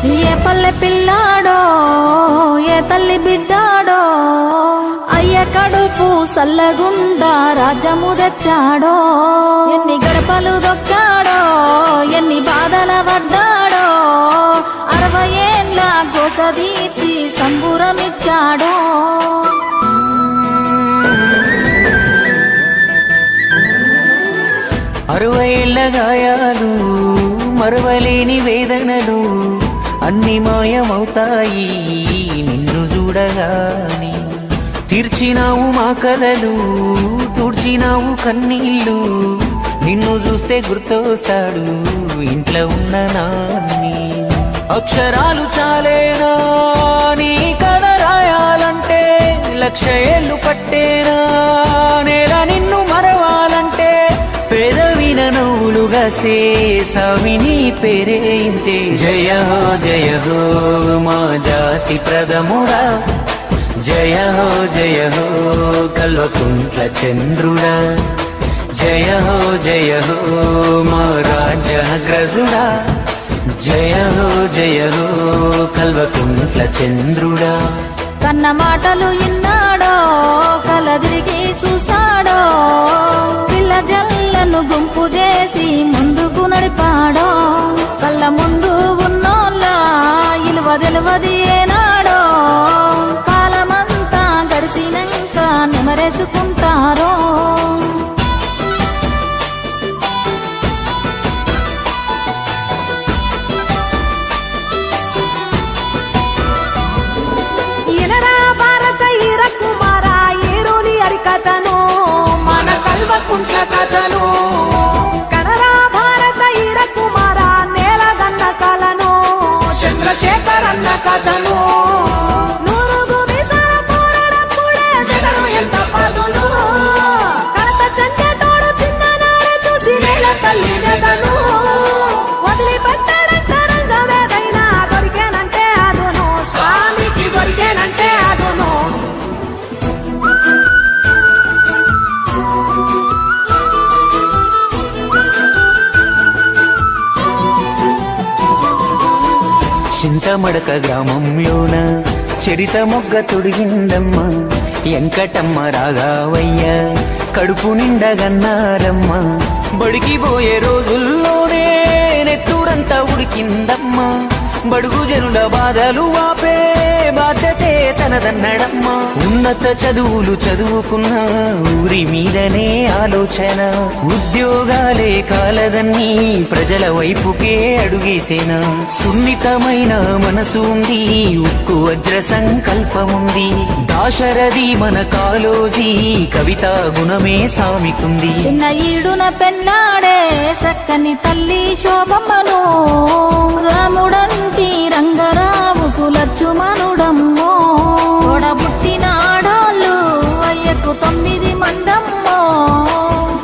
ఏ పల్లె పిల్లాడో ఏ తల్లి బిడ్డాడో అయ్య కడుపు సల్లగుండా రాజ్యము తెచ్చాడో ఎన్ని గడపలు దొక్కాడో ఎన్ని బాధల పడ్డాడో 60 ఏళ్ళ గోస తీర్చి సంబురమిచ్చాడో 60 ఏళ్ల గాయాలు మరవలేని వేదనలు అన్ని మాయమవుతాయి నిన్ను చూడగాని తీర్చినావు మా కలలు తుడిచినావు కన్నీళ్ళు నిన్ను చూస్తే గుర్తొస్తాడు ఇంట్లో ఉన్న నాన్ని అక్షరాలు చాలేనా నీ కథ రాయాలంటే 1,00,000 ఏళ్ళు పట్టేనా నేల నిన్ను మరవాలంటే పేదవిన నవ్వులుగా సేసామిని పేరేంటే జయ హో మా జాతి ప్రథముడా జయ హో కల్వకుంట్ల చంద్రుడా జయ హో మా రాజగ్రజుడా జయ హో కల్వకుంట్ల చంద్రుడా కన్న మాటలు ఇన్నాడో కలదిరిగి చూసాడో పిల్ల జల్లను గుంపు చేసి ముందుకు నడిపాడో కళ్ళ ముందు ఉన్నోళ్ళ ఇలువ తెలవది ఏనాడో కాలమంతా గడిసినాక నెమరేసుకుంటారో మన కల్వకుంట్ల కథను కనరా భారత ఈర కుమార నేలగన్న కలను చంద్రశేఖర్ అన్న కథను నూరుగు మీసాల పోరాడప్పుడే మెదడు ఎంత పదును కడత చెందేటోడు చిన్ననాడే చూసి నేల తల్లి మెదను వదిలిపెట్టాడంట రంగమేదైనా దొరికేనంటే అదును స్వామికి దొరికేనంటే అదును చింతమడక గ్రామంలోన చరిత మొగ్గ తొడిగిందమ్మ ఎంకటమ్మ రాఘవయ్య కడుపు నిండగన్నారమ్మ బడికి పోయే రోజుల్లోనే నెత్తూరంతా ఉడికిందమ్మ బడుగు జనుల బాధలు వాపే బాధ్యతే తనదన్నడమ్మ ఉన్నత చదువులు చదువుకున్న ఊరి మీదనే ఆలోచన ఉద్యోగాలే కాలదన్నీ ప్రజల వైపుకే అడుగేసేనా సున్నితమైన మనసు ఉంది ఉక్కు వజ్ర సంకల్పముంది దాశరథి మన కాలోజీ కవితా గుణమే సామికుంది చిన్న ఈడున పెన్నాడే సక్కని తల్లి శోభమ్మను రాముడంటి రంగరావుకు లచ్చుమనుడమ్మో తోడబుట్టిన ఆడాళ్ళు అయ్యకు 9 మందమ్మో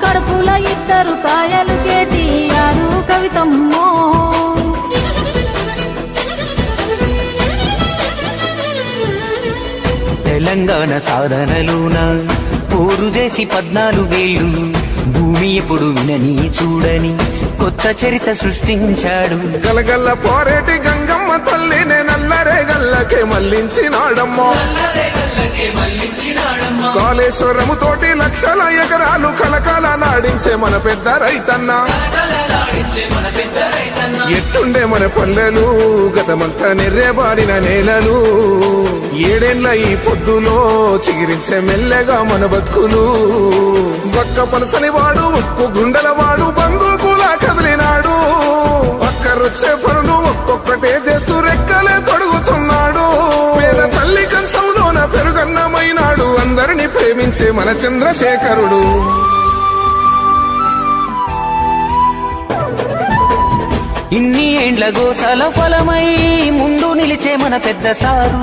కడుపుల 2 కాయలు కేటీఆర్ కవితమ్మో తెలంగాణ సాధనలోన పోరు చేసి 14 ఏళ్ళు భూమి ఎప్పుడు వినని చూడని కొత్త చరిత్ర సృష్టించాడు గలగల్ల పోరేటి గంగమ్మ తల్లినే నల్లరే గల్లకే మళ్లించినాడమ్మో కాళేశ్వరము తోటి 1,00,000 ఎకరాలు కలకాల నాడించే మన పెద్ద రైతన్న ఎట్టుండే మన పల్లెలు గతమంతా నిర్రేబారిన నేలలు 7 ఏళ్ల ఈ పొద్దులో చిగిరించే మెల్లగా మన బతుకులు బక్క పలసని వాడు ఉక్కు గుండెల వాడు బందూకులా కదిలినాడు ఒక్కరొచ్చే పనులు ఒక్కొక్కటే చేస్తూ రెక్కలే తొడుగుతున్నాడు పేద తల్లి కంచంలోన పెరుగన్నమైనాడు అందరినీ ప్రేమించే మన చంద్రశేఖరుడు ఇన్ని ఏండ్ల గోసల ఫలమై ముందు నిలిచే మన పెద్ద సారు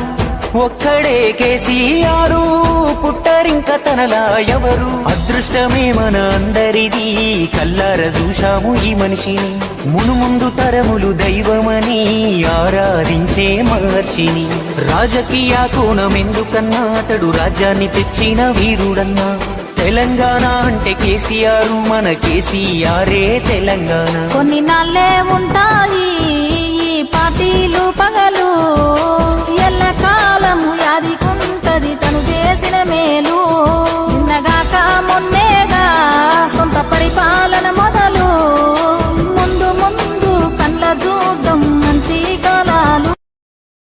ఒక్కడే కేసీఆర్ పుట్టరింక తనలా ఎవరు అదృష్టమే మన అందరిది కల్లార చూశాము ఈ మనిషిని మునుముందు తరములు దైవమని ఆరాధించే మహర్షిని రాజకీయ కోణం ఎందుకన్నా అతడు రాజ్యాన్ని తెచ్చిన వీరుడన్నా తెలంగాణ అంటే కేసీఆర్ మన కేసీఆరే తెలంగాణ కొన్ని నాళ్ళే ఉంటా